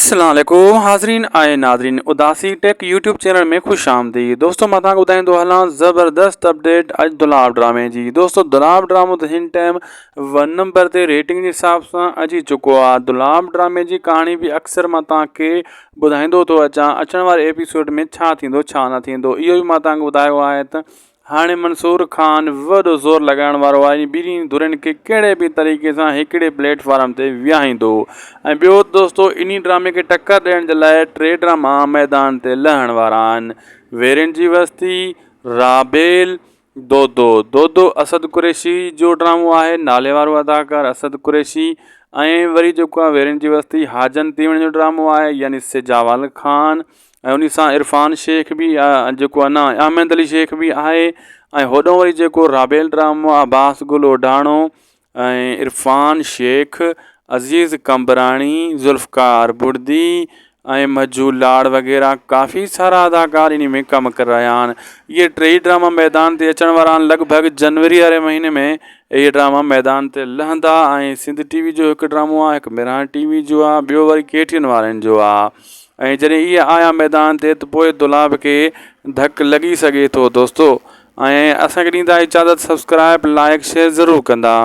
अस्सलाम वालेकुम हाज़रीन आए नाज़रीन उदासी टेक यूट्यूब चैनल में खुश आमदीद। दोस्तों मां तव्हांखे ॿुधाईंदो हलां ज़बरदस्त अपडेट अॼु दुलाब ड्रामे जी। दोस्तों दुलाब ड्रामो त हिन टाइम 1 नंबर ते रेटिंग जे हिसाब सां अची चुको आहे। दुलाब ड्रामे जी कहाणी बि अक्सर मां तव्हांखे ॿुधाईंदो थो अचां अचण वारे एपिसोड में छा थींदो छा न थींदो। इहो बि मां तव्हांखे ॿुधायो आहे त हाणे मंसूर खान वॾो ज़ोर लॻाइण वारो आहे। ॿिन्ही धुरनि खे कहिड़े बि तरीक़े सां हिकिड़े प्लेटफॉर्म ते विहारींदो। ऐं ॿियो दोस्तों इन ड्रामे खे टक्कर ॾियण जे लाइ 3 ड्रामा मैदान ते लहण वारा आहिनि। वेरिन जी बस्ती, राबेल, दो असद कुरैशी जो ड्रामो आहे। नाले वारो अदाकार असद कुरैशी। ऐं वरी जेको आहे वेरिन जी बस्ती हाजन तीवण जो ड्रामो आहे यानी सिजावाल खान। ऐं उन सां इरफान शेख बि जेको आहे न अहमद अली शेख बि आहे। ऐं होॾो वरी जेको राबेल ड्रामो आहे अब्बास गुल ओडाणो ऐं इरफान शेख, अज़ीज़ कंबराणी, ज़ुल्फ़कार बुर्दी ऐं मजू लाड़ वग़ैरह काफ़ी सारा अदाकार इन में कमु करे रहिया आहिनि। इहे 3 ड्रामा मैदान ते अचण वारा आहिनि। लॻभॻि जनवरी वारे महीने में इहे ड्रामा मैदान ते लहंदा। ऐं सिंध टीवी जो हिकु ड्रामो आहे, हिकु मिरान टीवी जो आहे, ॿियो वरी केटीएन वारनि जो आहे। ऐं जॾहिं इहे आया मैदान ते त पोइ दुलाब खे धकु लॻी सघे थो दोस्तों। ऐं असांखे ॾींदा इजाज़त, सब्सक्राइब लाइक शेयर ज़रूरु कंदा।